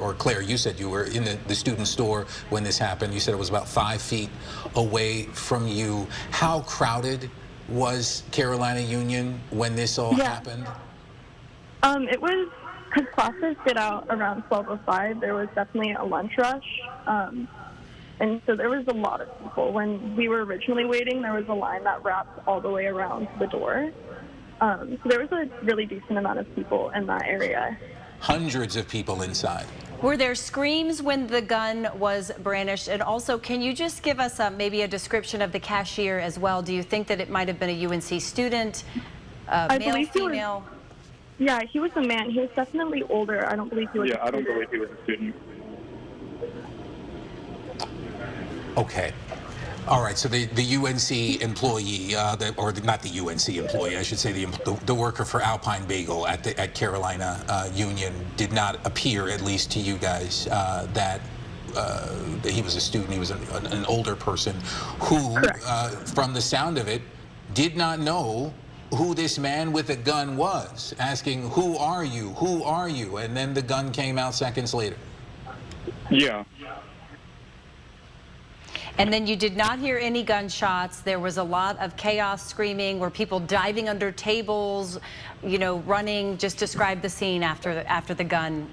or Claire, you said you were in the student store when this happened. You said it was about 5 feet away from you. How crowded was Carolina Union when this all happened? It was, because classes get out around 12:05, there was definitely a lunch rush. And so there was a lot of people. When we were originally waiting, there was a line that wrapped all the way around the door. So there was a really decent amount of people in that area. Hundreds of people inside. Were there screams when the gun was brandished? And also, can you just give us maybe a description of the cashier as well? Do you think that it might have been a UNC student, male, female? Yeah, he was a man. He was definitely older. I don't believe he was a student. I don't believe he was a student. Okay. All right, so the UNC employee, or not the UNC employee, I should say the worker for Alpine Bagel at Carolina Union did not appear, at least to you guys, that he was a student. He was an older person who, from the sound of it, did not know who this man with a gun was, asking, "Who are you? Who are you?" And then the gun came out seconds later. Yeah. And then you did not hear any gunshots. There was a lot of chaos, screaming. Were people diving under tables, you know, running? Just describe the scene after the gun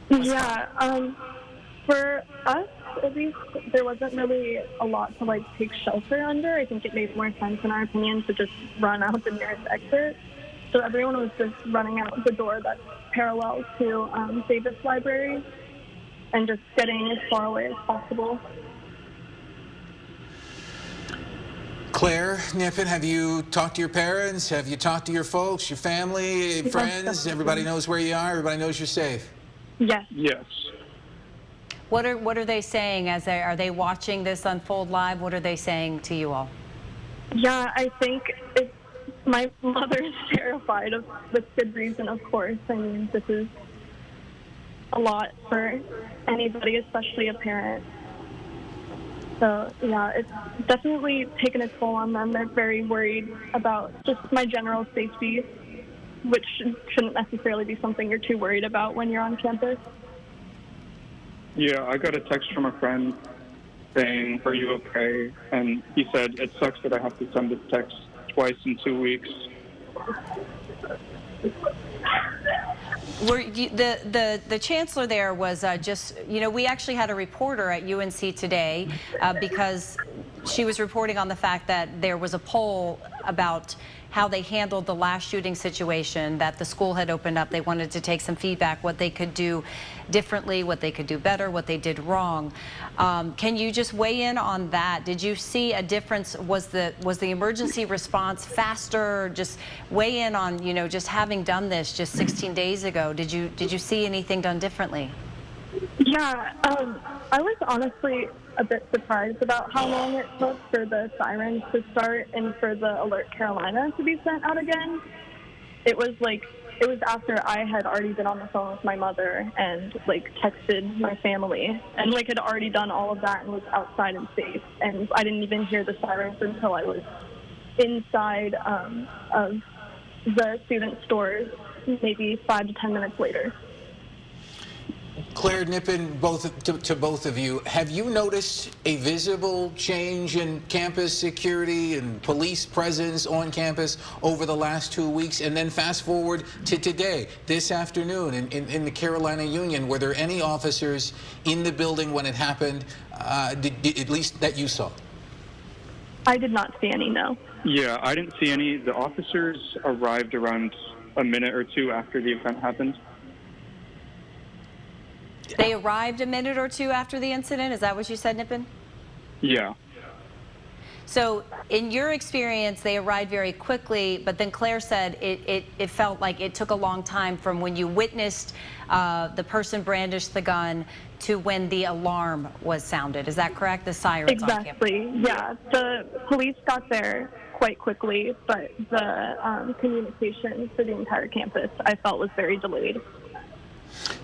was fired. For us, at least, there wasn't really a lot to like take shelter under. I think it made more sense, in our opinion, to just run out the nearest exit. So everyone was just running out the door that's parallel to Davis Library and just getting as far away as possible. Claire, Nippon, have you talked to your parents? Have you talked to your folks, your family, friends? Everybody knows where you are? Everybody knows you're safe? Yes. Yes. What are they saying as are they watching this unfold live? What are they saying to you all? Yeah, I think my mother is terrified with good reason, of course. I mean, this is a lot for anybody, especially a parent. So, yeah, it's definitely taken a toll on them. They're very worried about just my general safety, which shouldn't necessarily be something you're too worried about when you're on campus. Yeah, I got a text from a friend saying, "Are you okay?" And he said, "It sucks that I have to send this text twice in 2 weeks." The chancellor there was just, you know, we actually had a reporter at UNC today because she was reporting on the fact that there was a poll about how they handled the last shooting situation, that the school had opened up. They wanted to take some feedback, what they could do differently, what they could do better, what they did wrong. Can you just weigh in on that? Did you see a difference? Was the emergency response faster? Just weigh in on, you know, just having done this just 16 days ago. Did you see anything done differently? Yeah, I was honestly a bit surprised about how long it took for the sirens to start and for the Alert Carolina to be sent out again. It was after I had already been on the phone with my mother and like texted my family and like had already done all of that and was outside and safe. And I didn't even hear the sirens until I was inside of the student stores, maybe 5 to 10 minutes later. Claire, Nippon, to both of you, have you noticed a visible change in campus security and police presence on campus over the last 2 weeks? And then fast forward to today, this afternoon, in the Carolina Union, were there any officers in the building when it happened, at least that you saw? I did not see any, no. Yeah, I didn't see any. The officers arrived around a minute or two after the event happened. They arrived a minute or two after the incident? Is that what you said, Nippon? Yeah. So in your experience, they arrived very quickly, but then Claire said it felt like it took a long time from when you witnessed the person brandish the gun to when the alarm was sounded. Is that correct? The sirens Exactly, yeah. The police got there quite quickly, but the communication for the entire campus I felt was very delayed.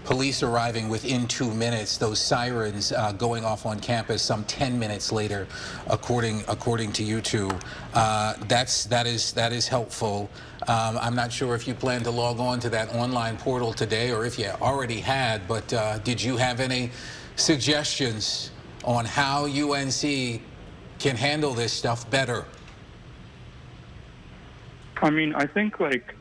Police arriving within 2 minutes. Those sirens going off on campus some 10 minutes later, according to you two. That is helpful. I'm not sure if you plan to log on to that online portal today, or if you already had. But did you have any suggestions on how UNC can handle this stuff better? I mean, I think like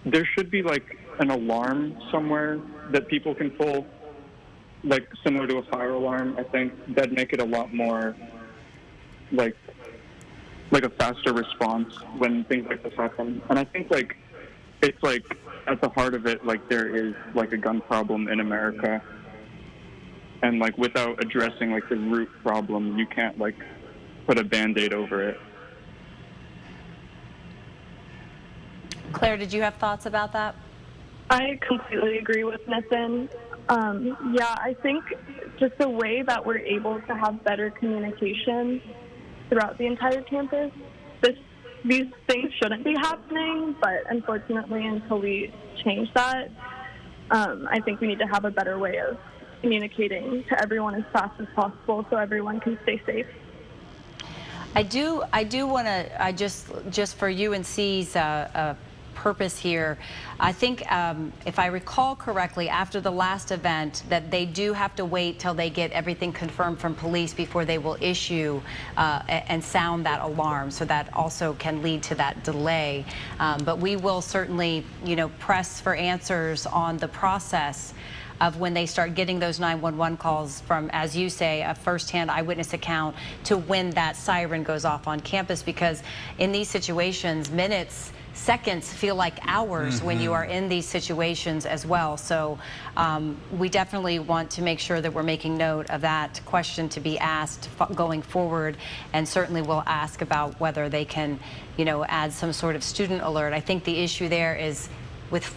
there should be like an alarm somewhere that people can pull, like similar to a fire alarm. I think that'd make it a lot more like a faster response when things like this happen. And I think like it's like at the heart of it, like there is like a gun problem in America, and like without addressing like the root problem, you can't like put a Band-Aid over it. Claire, did you have thoughts about that? I completely agree with Nathan. Yeah, I think just the way that we're able to have better communication throughout the entire campus, these things shouldn't be happening, but unfortunately, until we change that, I think we need to have a better way of communicating to everyone as fast as possible so everyone can stay safe. I do want to, just for UNC's purpose here, I think if I recall correctly, after the last event, that they do have to wait till they get everything confirmed from police before they will issue and sound that alarm. So that also can lead to that delay. But we will certainly, press for answers on the process of when they start getting those 911 calls from, as you say, a firsthand eyewitness account to when that siren goes off on campus, because in these situations, minutes, seconds feel like hours when you are in these situations as well. So we definitely want to make sure that we're making note of that question to be asked going forward, and certainly we'll ask about whether they can, add some sort of student alert. I think the issue there is with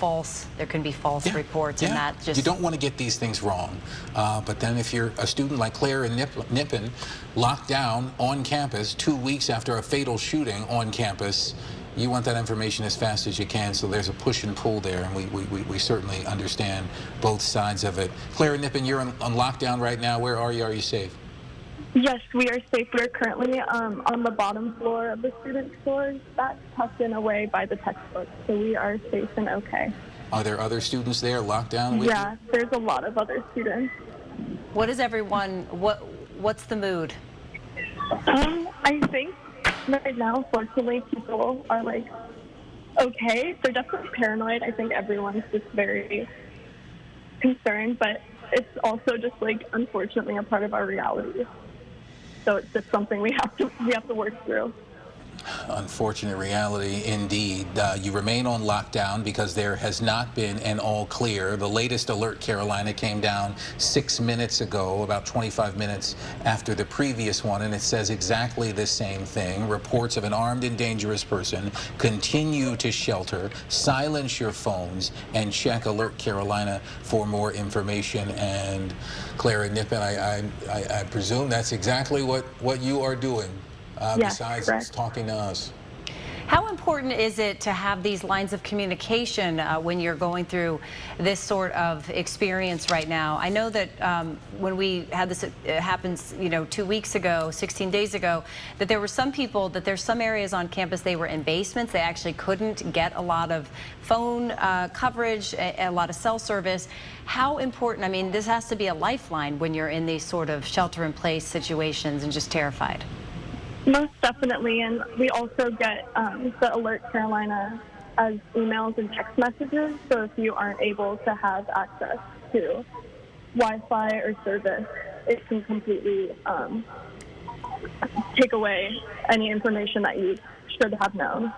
there can be false reports, and that just... You don't want to get these things wrong. But then if you're a student like Claire and Nippon, locked down on campus 2 weeks after a fatal shooting on campus, you want that information as fast as you can, so there's a push and pull there, and we certainly understand both sides of it. Claire and Nippon, you're on lockdown right now. Where are you? Are you safe? Yes, we are safe. We're currently on the bottom floor of the student stores. That's tucked in away by the textbooks, so we are safe and okay. Are there other students there locked down with you? Yeah, there's a lot of other students. What is everyone, what's the mood? I think right now, fortunately, people are like, okay. They're definitely paranoid. I think everyone's just very concerned, but it's also just like, unfortunately, a part of our reality. So it's just something we have to work through. Unfortunate reality indeed. You remain on lockdown because there has not been an all clear. The latest alert, Carolina, came down 6 minutes ago, about 25 minutes after the previous one, and it says exactly the same thing. Reports of an armed and dangerous person. Continue to shelter, silence your phones, and check Alert Carolina for more information. And Claire and Nippon, I presume that's exactly what you are doing. Besides correct. talking to us. How important is it to have these lines of communication when you're going through this sort of experience right now? I know that when we had this happens, 2 weeks ago, 16 days ago, that there were some people, that there's some areas on campus, they were in basements. They actually couldn't get a lot of phone coverage, a lot of cell service. How important, I mean, this has to be a lifeline when you're in these sort of shelter-in-place situations and just terrified. Most definitely, and we also get the Alert Carolina as emails and text messages, so if you aren't able to have access to Wi-Fi or service, it can completely take away any information that you should have known.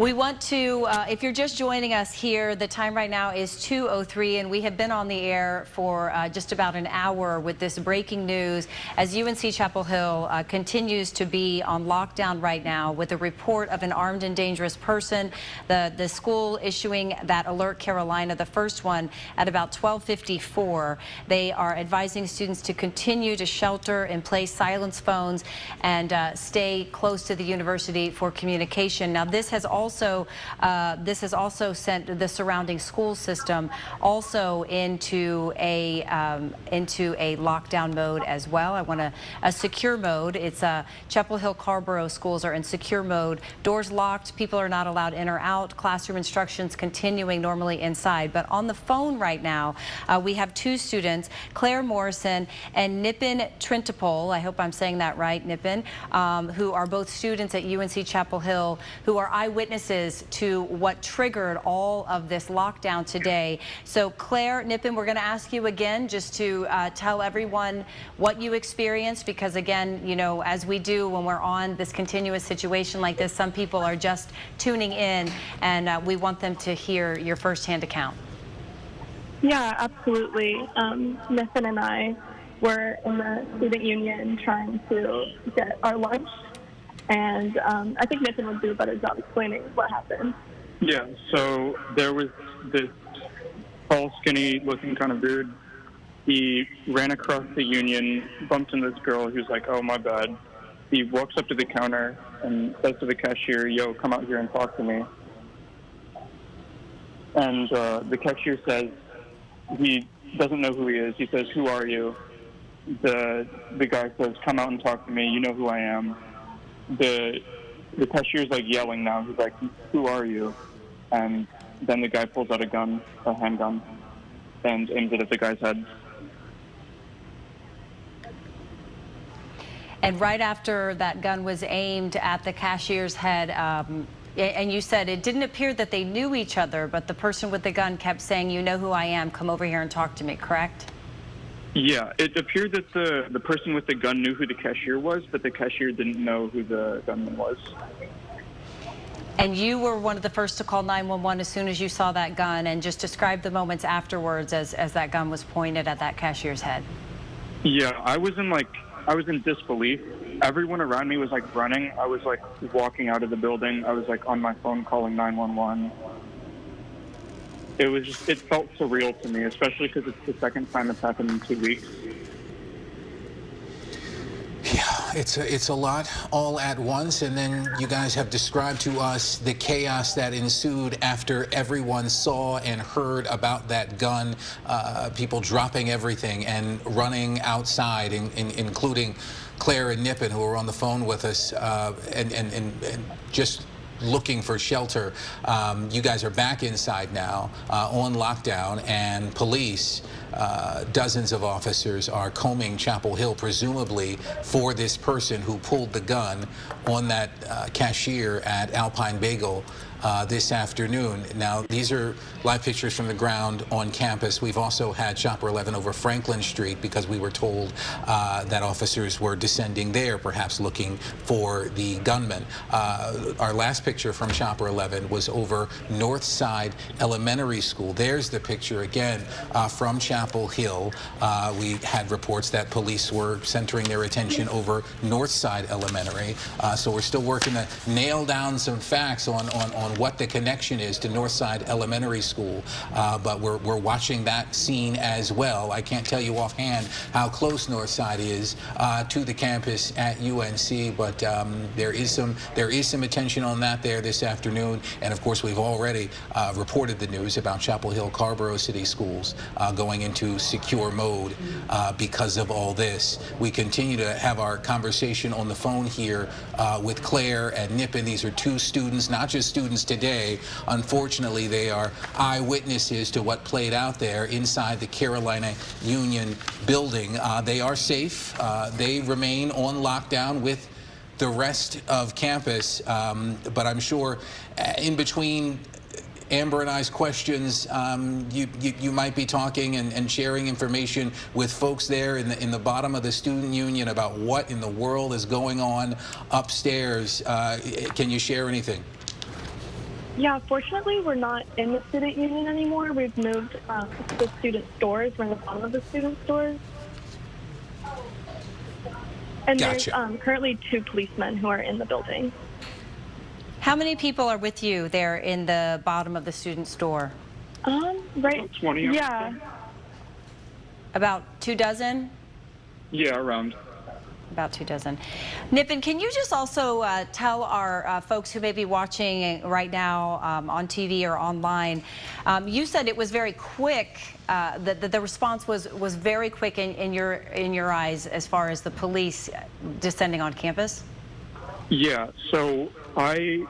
We want to, if you're just joining us here, the time right now is 2:03, and we have been on the air for just about an hour with this breaking news as UNC Chapel Hill continues to be on lockdown right now with a report of an armed and dangerous person. The school issuing that alert, Carolina, the first one at about 12:54. They are advising students to continue to shelter in place, silence phones, and stay close to the university for communication. Now, this has also sent the surrounding school system also into a lockdown mode as well. I want a secure mode. It's Chapel Hill Carborough schools are in secure mode. Doors locked. People are not allowed in or out. Classroom instructions continuing normally inside. But on the phone right now, we have two students, Claire Morrison and Nipin Trintapol. I hope I'm saying that right, Nipin, who are both students at UNC Chapel Hill, who are eyewitnesses to what triggered all of this lockdown today. So Claire, Nipin, we're going to ask you again just to tell everyone what you experienced, because again, you know, as we do when we're on this continuous situation like this, some people are just tuning in, and we want them to hear your firsthand account. Yeah, absolutely. Nipin and I were in the student union trying to get our lunch. And I think Nipin would do a better job explaining what happened. Yeah, so there was this tall, skinny-looking kind of dude. He ran across the union, bumped into this girl who's like, "Oh, my bad." He walks up to the counter and says to the cashier, "Yo, come out here and talk to me." And the cashier says he doesn't know who he is. He says, "Who are you?" The guy says, "Come out and talk to me. You know who I am." The cashier's like yelling now. He's like, "Who are you?" And then the guy pulls out a handgun, and aims it at the guy's head. And right after that gun was aimed at the cashier's head, and you said it didn't appear that they knew each other, but the person with the gun kept saying, "You know who I am, come over here and talk to me," correct? Yeah, it appeared that the person with the gun knew who the cashier was, but the cashier didn't know who the gunman was. And you were one of the first to call 911 as soon as you saw that gun, and just describe the moments afterwards as that gun was pointed at that cashier's head. Yeah, I was in disbelief. Everyone around me was like running. I was like walking out of the building. I was like on my phone calling 911. It felt surreal to me, especially because it's the second time it's happened in 2 weeks. Yeah, it's a lot all at once, and then you guys have described to us the chaos that ensued after everyone saw and heard about that gun, people dropping everything and running outside, including Claire and Nipin, who were on the phone with us, and just looking for shelter. You guys are back inside now, on lockdown, and police, dozens of officers are combing Chapel Hill, presumably for this person who pulled the gun on that cashier at Alpine Bagel this afternoon. Now, these are live pictures from the ground on campus. We've also had Chopper 11 over Franklin Street because we were told that officers were descending there, perhaps looking for the gunman. Our last picture from Chopper 11 was over Northside Elementary School. There's the picture again from Chapel Hill. We had reports that police were centering their attention over Northside Elementary. So we're still working to nail down some facts on what the connection is to Northside Elementary School, but we're watching that scene as well. I can't tell you offhand how close Northside is to the campus at UNC, but there is some attention on that there this afternoon, and of course we've already reported the news about Chapel Hill Carborough City Schools going into secure mode because of all this. We continue to have our conversation on the phone here with Claire and Nipin. These are two students, not just students today. Unfortunately, they are eyewitnesses to what played out there inside the Carolina Union building. They are safe. They remain on lockdown with the rest of campus, but I'm sure in between Amber and I's questions, you might be talking and sharing information with folks there in the bottom of the student union about what in the world is going on upstairs. Can you share anything? Yeah, fortunately, we're not in the student union anymore. We've moved to the student stores. We're in the bottom of the student stores. And Gotcha. there's currently 2 policemen who are in the building. How many people are with you there in the bottom of the student store? Right. About 20. Yeah. About 2 dozen? Yeah, around. About 2 dozen. Nippon, can you just also tell our folks who may be watching right now on TV or online, you said it was very quick, that the response was very quick in your eyes as far as the police descending on campus? Yeah, so I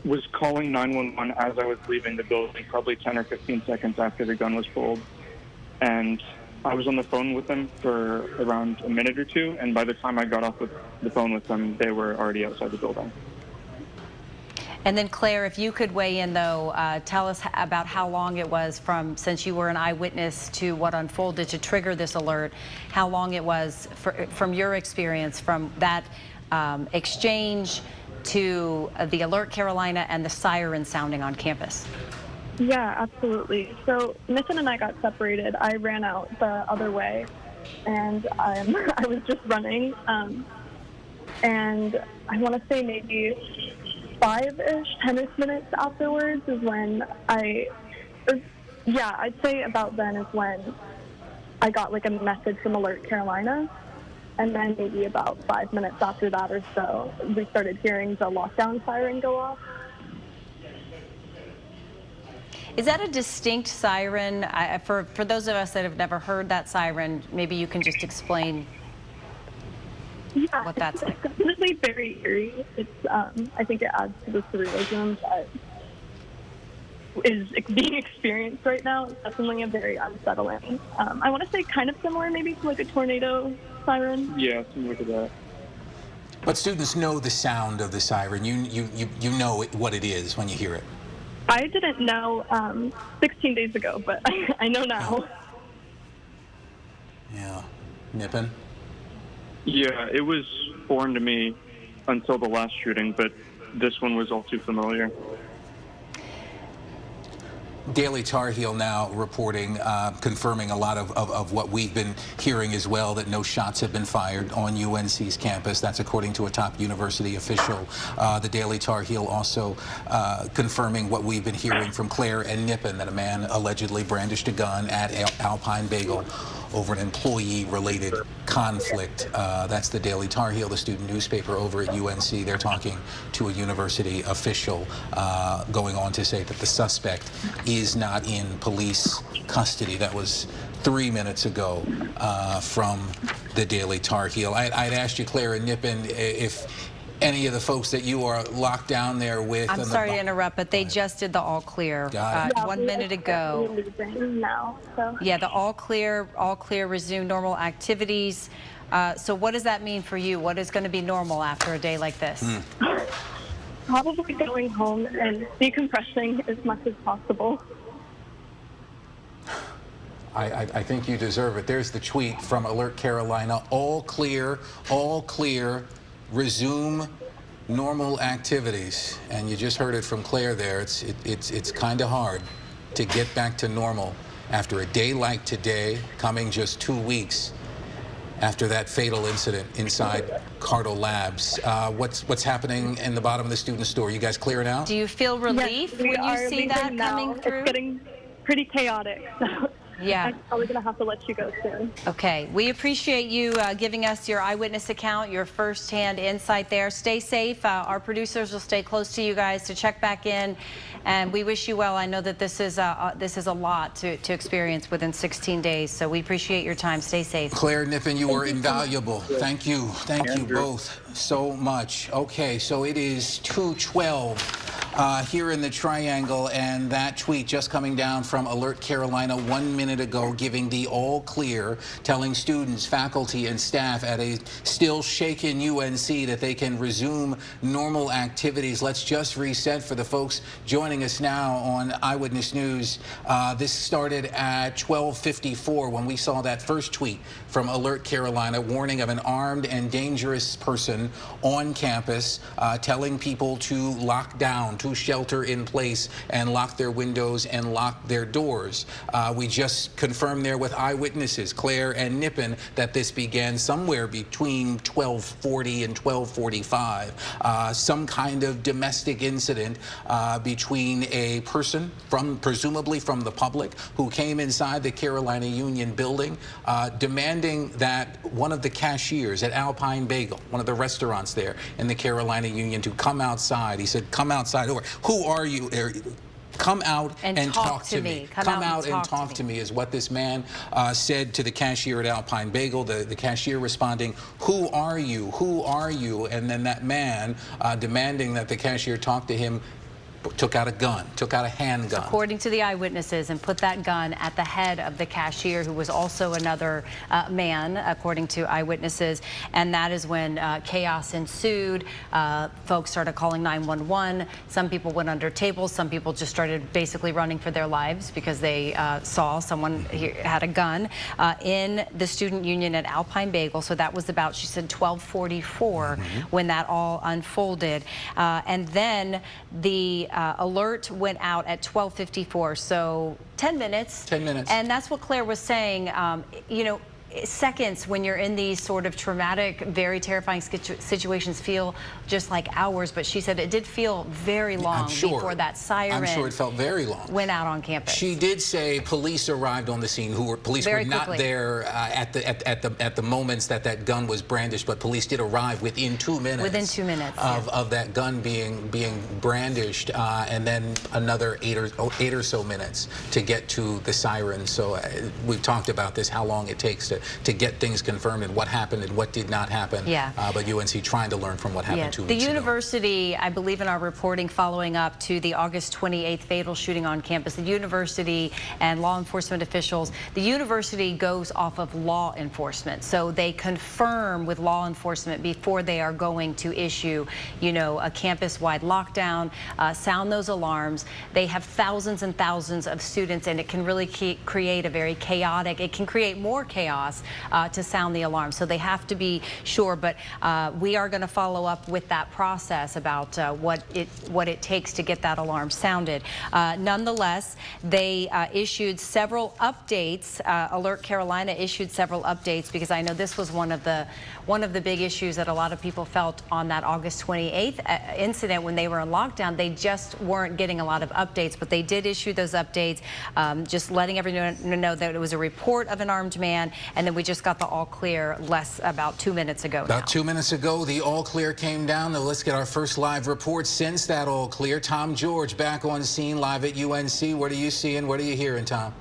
was calling 911 as I was leaving the building, probably 10 or 15 seconds after the gun was pulled. And I was on the phone with them for around a minute or 2, and by the time I got off the phone with them, they were already outside the building. And then, Claire, if you could weigh in, though, tell us about how long it was since you were an eyewitness to what unfolded to trigger this alert, how long it was from your experience from that exchange to the alert Carolina and the siren sounding on campus. Yeah, absolutely. So Nippon and I got separated. I ran out the other way, and I was just running. And I want to say maybe 5-ish, 10-ish minutes afterwards is when I'd say about then is when I got like a message from Alert Carolina. And then maybe about 5 minutes after that or so, we started hearing the lockdown siren go off. Is that a distinct siren? For those of us that have never heard that siren, maybe you can just explain what that's like. It's definitely very eerie. It's I think it adds to the surrealism that is being experienced right now. It's definitely a very unsettling. I want to say kind of similar maybe to like a tornado siren. Yeah, similar to that. But students know the sound of the siren. You know what it is when you hear it. I didn't know 16 days ago, but I know now. Yeah. Nippon? Yeah, it was foreign to me until the last shooting, but this one was all too familiar. Daily Tar Heel now reporting, confirming a lot of what we've been hearing as well, that no shots have been fired on UNC's campus. That's according to a top university official. The Daily Tar Heel also confirming what we've been hearing from Claire and Nippon, that a man allegedly brandished a gun at Alpine Bagel over an employee-related conflict. That's the Daily Tar Heel, the student newspaper over at UNC. They're talking to a university official, going on to say that the suspect is not in police custody. That was 3 minutes ago from the Daily Tar Heel. I'd asked you, Claire and Nippon, if any of the folks that you are locked down there with. I'm sorry to interrupt, but they just did the all clear Got it. 1 minute ago. We're leaving now, so. Yeah, the all clear, resume normal activities. So what does that mean for you? What is going to be normal after a day like this? Probably going home and decompressing as much as possible. I think you deserve it. There's the tweet from Alert Carolina. All clear, resume normal activities. And you just heard it from Claire there. It's kind of hard to get back to normal after a day like today, coming just 2 weeks after that fatal incident inside Cardo Labs. What's happening in the bottom of the student store? You guys clear it out? Do you feel relief Yes, we when you are see that leaving now. coming through? It's getting pretty chaotic, so Yeah. I'm probably going to have to let you go soon. Okay, we appreciate you giving us your eyewitness account, your firsthand insight there. Stay safe. Our producers will stay close to you guys to check back in, and we wish you well. I know that this is a lot to experience within 16 days, so we appreciate your time. Stay safe. Claire, Nippon, you were invaluable. Thank you. Thank you Andrew. both so much. Okay, so it is 2:12 here in the Triangle, and that tweet just coming down from Alert Carolina 1 minute ago, giving the all clear, telling students, faculty, and staff at a still shaken UNC that they can resume normal activities. Let's just reset for the folks joining us now on Eyewitness News. This started at 12:54 when we saw that first tweet from Alert Carolina, warning of an armed and dangerous person on campus, telling people to lock down, to shelter in place and lock their windows and lock their doors. We just confirmed there with eyewitnesses, Claire and Nippon, that this began somewhere between 12:40 and 12:45. Some kind of domestic incident between a person presumably from the public who came inside the Carolina Union building demanding that one of the cashiers at Alpine Bagel, one of the restaurants there in the Carolina Union, to come outside. He said, "Come outside." Or, "Who are you?" Come out and talk to me. Come out and talk to me is what this man said to the cashier at Alpine Bagel. The cashier responding, "Who are you? Who are you?" And then that man demanding that the cashier talk to him took out a gun, took out a handgun. According to the eyewitnesses, and put that gun at the head of the cashier, who was also another man, according to eyewitnesses. And that is when chaos ensued. Folks started calling 911. Some people went under tables. Some people just started basically running for their lives because they saw someone had a gun in the student union at Alpine Bagel. So that was about, she said, 12:44 when that all unfolded. And then the alert went out at 12:54, so 10 minutes. 10 minutes. And that's what Claire was saying. You know, seconds when you're in these sort of traumatic, very terrifying situations feel just like hours, but she said it did feel very long before that siren. I'm sure it felt very long. Went out on campus. She did say police arrived on the scene. Police were not there at the moments that gun was brandished, but police did arrive within 2 minutes. Within 2 minutes of that gun being brandished, and then another eight or so minutes to get to the siren. So we've talked about this, how long it takes to get things confirmed and what happened and what did not happen. Yeah. But UNC trying to learn from what happened 2 weeks ago. The university, I believe in our reporting following up to the August 28th fatal shooting on campus, the university and law enforcement officials, the university goes off of law enforcement. So they confirm with law enforcement before they are going to issue, you know, a campus-wide lockdown, sound those alarms. They have thousands and thousands of students, and it can really create a very chaotic, it can create more chaos to sound the alarm. So they have to be sure, but we are going to follow up with that process about what it takes to get that alarm sounded. Nonetheless, they issued several updates. Alert Carolina issued several updates because I know this was one of the big issues that a lot of people felt on that August 28th incident when they were in lockdown. They just weren't getting a lot of updates, but they did issue those updates, just letting everyone know that it was a report of an armed man, and then we just got the all clear about 2 minutes ago. About 2 minutes ago, the all clear came down. Now let's get our first live report since that all clear. Tom George back on scene live at UNC. What are you seeing? What are you hearing, Tom?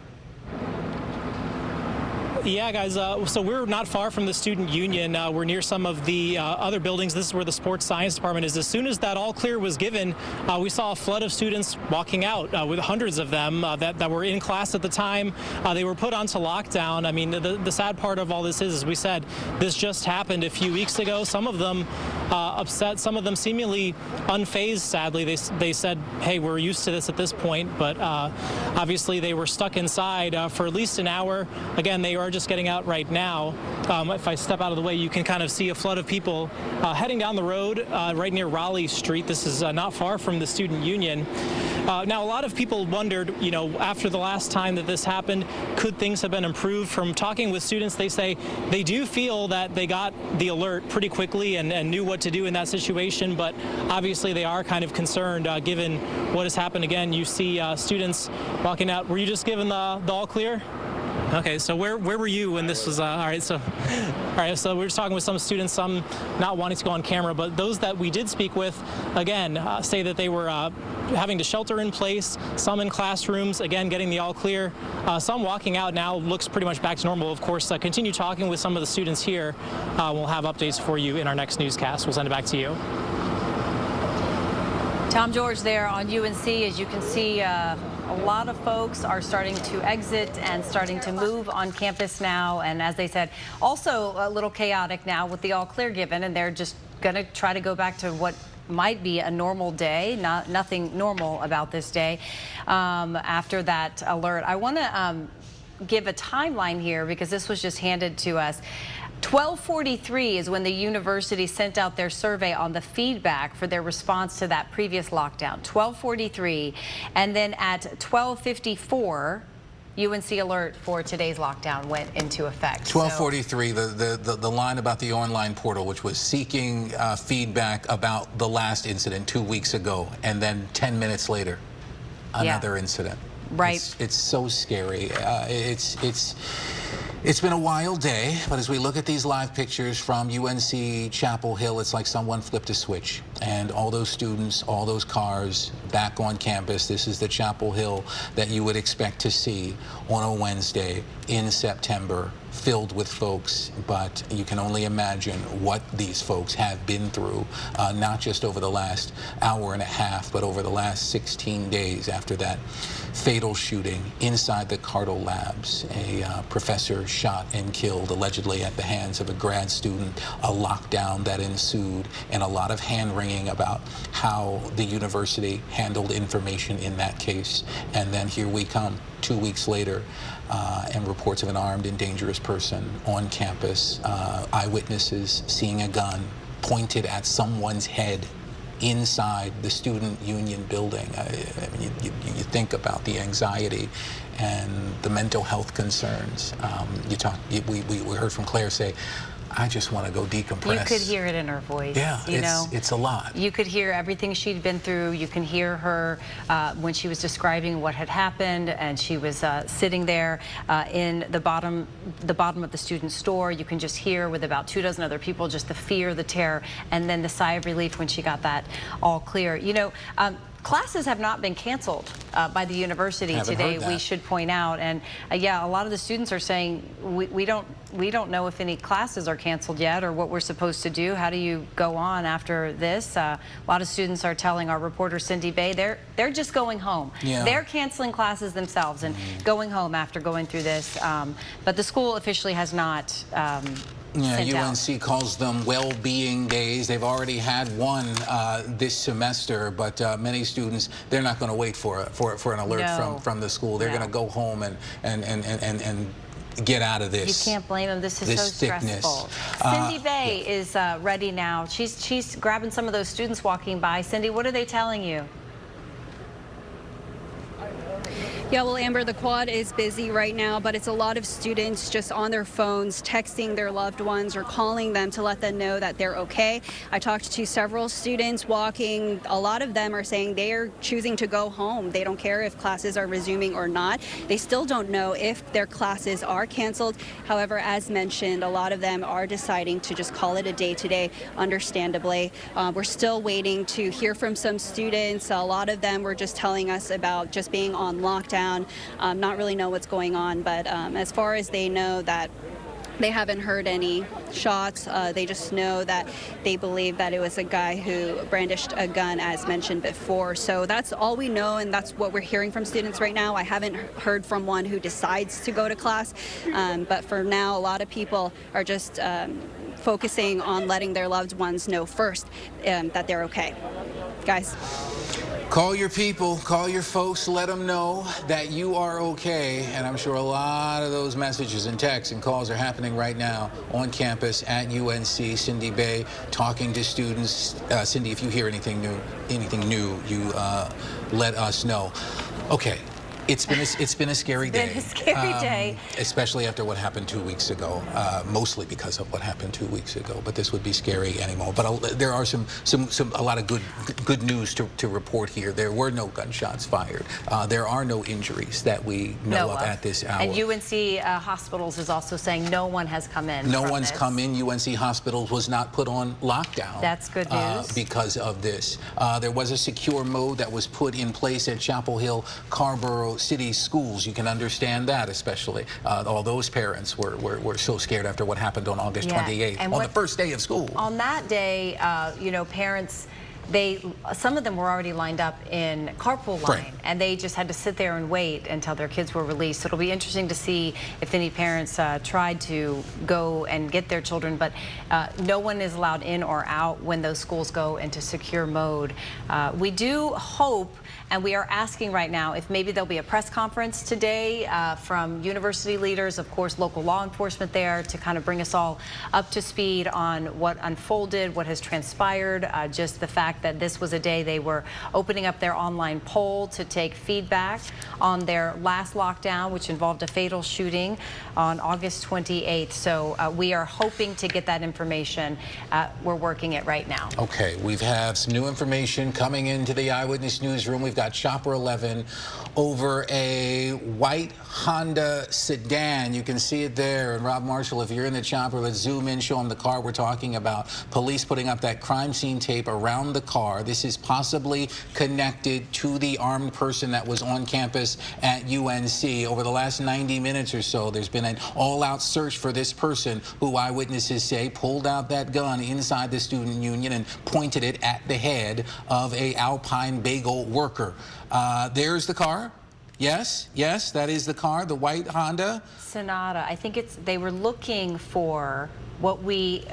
Yeah, guys, so we're not far from the student union. We're near some of the other buildings. This is where the sports science department is. As soon as that all clear was given, we saw a flood of students walking out with hundreds of them that were in class at the time. They were put onto lockdown. I mean, the sad part of all this is, as we said, this just happened a few weeks ago. Some of them upset, some of them seemingly unfazed, sadly. They said, hey, we're used to this at this point, but obviously they were stuck inside for at least an hour. Again, they are just getting out right now. If I step out of the way, you can kind of see a flood of people heading down the road right near Raleigh Street. This is not far from the student union. Now, a lot of people wondered, you know, after the last time that this happened, could things have been improved? From talking with students, they say they do feel that they got the alert pretty quickly and knew what to do in that situation, but obviously they are kind of concerned given what has happened. Again, you see students walking out. Were you just given the all clear? Okay, so where were you when this was, all right, so we're just talking with some students, some not wanting to go on camera, but those that we did speak with, again, say that they were having to shelter in place, some in classrooms, again, getting the all clear, some walking out now, looks pretty much back to normal. Of course, continue talking with some of the students here. We'll have updates for you in our next newscast. We'll send it back to you. Tom George there on UNC. As you can see, a lot of folks are starting to exit and starting to move on campus now. And as they said, also a little chaotic now with the all clear given, and they're just going to try to go back to what might be a normal day. Nothing normal about this day after that alert. I want to give a timeline here because this was just handed to us. 12:43 is when the university sent out their survey on the feedback for their response to that previous lockdown. 12:43, and then at 12:54. UNC alert for today's lockdown went into effect. 12:43, the line about the online portal, which was seeking feedback about the last incident 2 weeks ago, and then 10 minutes later, another incident. Right. It's so scary. It's been a wild day, but as we look at these live pictures from UNC Chapel Hill, it's like someone flipped a switch, and all those students, all those cars back on campus. This is the Chapel Hill that you would expect to see on a Wednesday in September, filled with folks, but you can only imagine what these folks have been through, not just over the last hour and a half, but over the last 16 days after that fatal shooting inside the Cardo Labs. A professor shot and killed, allegedly at the hands of a grad student, a lockdown that ensued, and a lot of hand-wringing about how the university handled information in that case. And then here we come 2 weeks later, and reports of an armed and dangerous person on campus, eyewitnesses seeing a gun pointed at someone's head inside the student union building. I mean, you think about the anxiety and the mental health concerns. We heard from Claire say, I just want to go decompress. You could hear it in her voice. Yeah, know? It's a lot. You could hear everything she'd been through. You can hear her when she was describing what had happened, and she was sitting there in the bottom of the student store. You can just hear, with about 24 other people, just the fear, the terror, and then the sigh of relief when she got that all clear. You know, classes have not been canceled by the university today, we should point out. And yeah, a lot of the students are saying we don't know if any classes are canceled yet or what we're supposed to do. How do you go on after this? A lot of students are telling our reporter Cindy Bay they're just going home. Yeah. They're canceling classes themselves and going home after going through this. But the school officially has not Yeah, UNC calls them well-being days. They've already had one this semester, but many students, they're not going to wait for an alert from the school. They're going to go home and get out of this. You can't blame them. This is so stressful. Cindy Bay is ready now. She's grabbing some of those students walking by. Cindy, what are they telling you? Yeah, well, Amber, the quad is busy right now, but it's a lot of students just on their phones, texting their loved ones or calling them to let them know that they're okay. I talked to several students walking. A lot of them are saying they are choosing to go home. They don't care if classes are resuming or not. They still don't know if their classes are canceled. However, as mentioned, a lot of them are deciding to just call it a day today, understandably. We're still waiting to hear from some students. A lot of them were just telling us about just being on lockdown. Not really know what's going on, but as far as they know, that they haven't heard any shots. They just know that they believe that it was a guy who brandished a gun, as mentioned before. So that's all we know, and that's what we're hearing from students right now. I haven't heard from one who decides to go to class, but for now, a lot of people are just focusing on letting their loved ones know first that they're okay. Guys. Call your people, call your folks, let them know that you are okay. And I'm sure a lot of those messages and texts and calls are happening right now on campus at UNC. Cindy Bay talking to students. Cindy, if you hear anything new, you let us know. Okay. It's been a scary day. It's been a scary day. Especially after what happened 2 weeks ago, mostly because of what happened 2 weeks ago. But this would be scary anymore. But there are a lot of good news to report here. There were no gunshots fired. There are no injuries that we know of at this hour. And UNC Hospitals is also saying no one has come in. No one's come in. UNC Hospitals was not put on lockdown. That's good news. Because of this. There was a secure mode that was put in place at Chapel Hill, Carborough City schools. You can understand that, especially all those parents were so scared after what happened on August 28th, on the first day of school. On that day, you know, parents some of them were already lined up in carpool line, Right. and they just had to sit there and wait until their kids were released. So it'll be interesting to see if any parents tried to go and get their children, but no one is allowed in or out when those schools go into secure mode. We do hope, and we are asking right now if maybe there'll be a press conference today from university leaders, of course, local law enforcement there, to kind of bring us all up to speed on what unfolded, what has transpired, just the fact that this was a day they were opening up their online poll to take feedback on their last lockdown, which involved a fatal shooting on August 28th. So we are hoping to get that information. We're working it right now. Okay, we have some new information coming into the Eyewitness Newsroom. We've got Chopper 11 over a white Honda sedan. You can see it there. And Rob Marshall, if you're in the chopper, let's zoom in, show them the car we're talking about. Police putting up that crime scene tape around the car. This is possibly connected to the armed person that was on campus at UNC. Over the last 90 minutes or so, there's been an all-out search for this person who eyewitnesses say pulled out that gun inside the student union and pointed it at the head of a Alpine Bagel worker. There's the car. Yes, that is the car, the white Honda. Sonata, I think they were looking for what we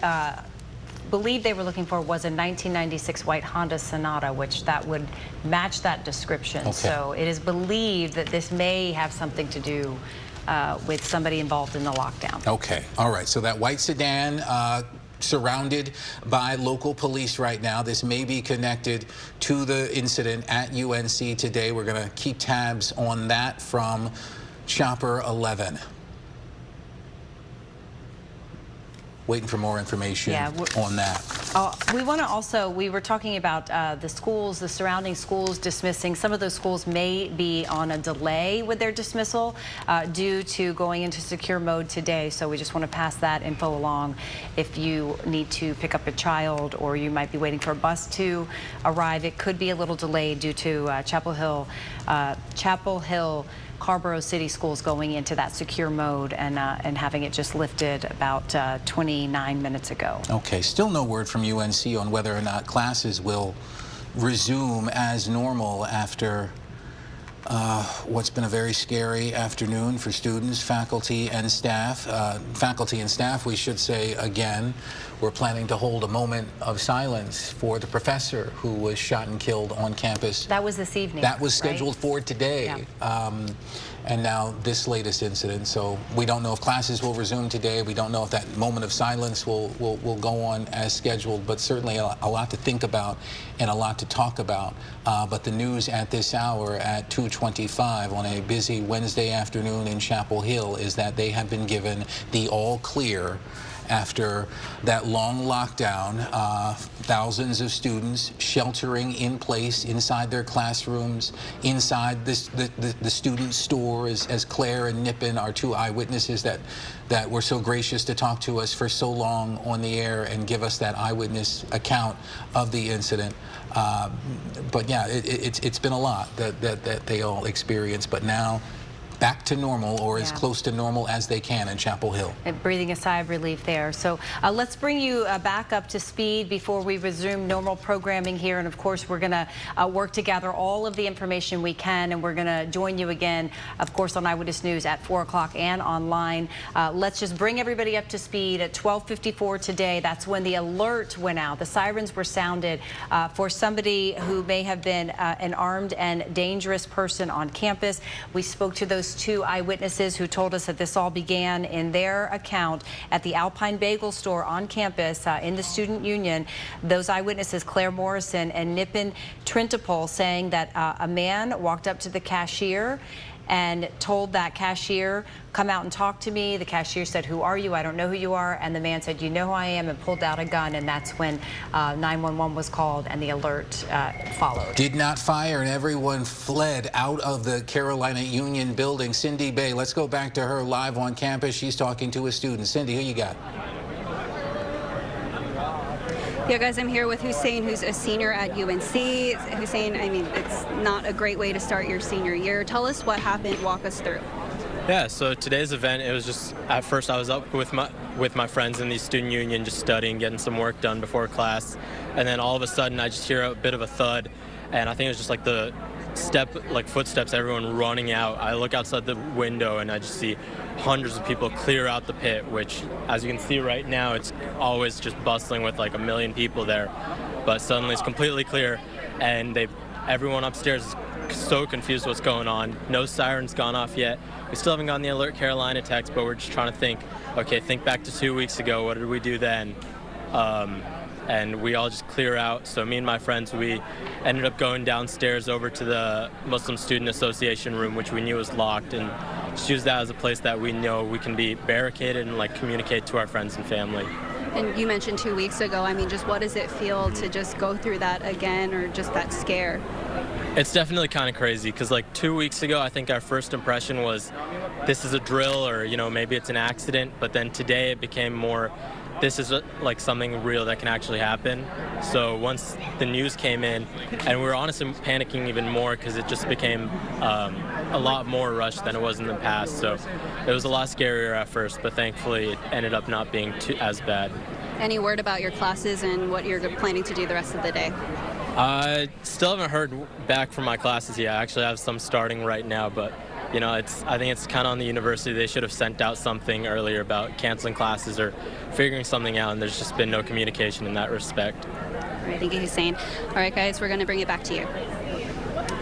believe they were looking for was a 1996 white Honda Sonata, which that would match that description. Okay. So it is believed that this may have something to do with somebody involved in the lockdown. Okay, all right, so that white sedan surrounded by local police right now. This may be connected to the incident at UNC today. We're going to keep tabs on that from Chopper 11. Waiting for more information on that. We want to also, we were talking about the schools, the surrounding schools dismissing. Some of those schools may be on a delay with their dismissal due to going into secure mode today. So we just want to pass that info along. If you need to pick up a child or you might be waiting for a bus to arrive, it could be a little delayed due to Chapel Hill, Carborough City Schools going into that secure mode and having it just lifted about 29 minutes ago. Okay, still no word from UNC on whether or not classes will resume as normal after what's been a very scary afternoon for students, faculty, and staff. Faculty and staff, we should say again, we're planning to hold a moment of silence for the professor who was shot and killed on campus. That was this evening. That was scheduled for today. Yeah. And now this latest incident. So we don't know if classes will resume today. We don't know if that moment of silence will go on as scheduled, but certainly a lot to think about and a lot to talk about. But the news at this hour at 2:25 on a busy Wednesday afternoon in Chapel Hill is that they have been given the all clear after that long lockdown. Thousands of students sheltering in place inside their classrooms, inside the student stores, as Claire and Nippon, our two eyewitnesses that were so gracious to talk to us for so long on the air and give us that eyewitness account of the incident. But yeah, it's been a lot that they all experienced, but now back to normal, or as close to normal as they can in Chapel Hill. And breathing a sigh of relief there. So let's bring you back up to speed before we resume normal programming here. And of course, we're going to work to gather all of the information we can, and we're going to join you again, of course, on Eyewitness News at 4 o'clock and online. Let's just bring everybody up to speed at 12:54 today. That's when the alert went out. The sirens were sounded for somebody who may have been an armed and dangerous person on campus. We spoke to those two eyewitnesses who told us that this all began in their account at the Alpine Bagel store on campus in the student union. Those eyewitnesses, Claire Morrison and Nippon Trintopol, saying that a man walked up to the cashier and told that cashier, come out and talk to me. The cashier said, who are you? I don't know who you are. And the man said, you know who I am, and pulled out a gun. And that's when 911 was called and the alert followed. Did not fire, and everyone fled out of the Carolina Union building. Cindy Bay, let's go back to her live on campus. She's talking to a student. Cindy, who you got? Yeah, guys, I'm here with Hussein, who's a senior at UNC. Hussein, I mean, it's not a great way to start your senior year. Tell us what happened. Walk us through. Yeah, so today's event, it was just, at first I was up with with my friends in the student union, just studying, getting some work done before class. And then all of a sudden, I just hear a bit of a thud. And I think it was just like the footsteps, everyone running out. I look outside the window and I just see hundreds of people clear out the pit, which, as you can see right now, it's always just bustling with like a million people there. But suddenly it's completely clear, and everyone upstairs is so confused what's going on. No siren's gone off yet. We still haven't gotten the Alert Carolina text, but we're just trying to think, okay, think back to 2 weeks ago. What did we do then? And we all just clear out. So me and my friends, we ended up going downstairs over to the Muslim Student Association room, which we knew was locked, and just use that as a place that we know we can be barricaded and like communicate to our friends and family. And you mentioned 2 weeks ago. I mean, just what does it feel to just go through that again, or just that scare? It's definitely kind of crazy because like 2 weeks ago, I think our first impression was this is a drill, or maybe it's an accident. But then today it became more, this is like something real that can actually happen. So once the news came in, and we were honestly panicking even more because it just became a lot more rushed than it was in the past. So it was a lot scarier at first, but thankfully it ended up not being as bad. Any word about your classes and what you're planning to do the rest of the day? I still haven't heard back from my classes yet. I actually have some starting right now, but I think it's kind of on the university. They should have sent out something earlier about canceling classes or figuring something out, and there's just been no communication in that respect. All right, thank you, Hussein. All right, guys, we're going to bring it back to you.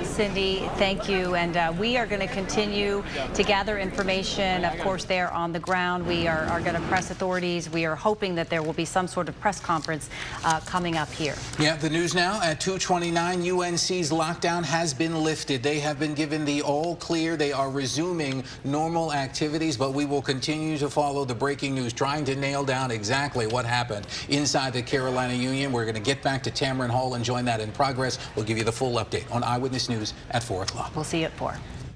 Cindy, thank you. And we are going to continue to gather information, of course, there on the ground. We are going to press authorities. We are hoping that there will be some sort of press conference coming up here. Yeah, the news now at 2:29. UNC's lockdown has been lifted. They have been given the all clear. They are resuming normal activities, but we will continue to follow the breaking news, trying to nail down exactly what happened inside the Carolina Union. We're going to get back to Tamron Hall and join that in progress. We'll give you the full update on Eyewitness News at 4 o'clock. We'll see you at 4.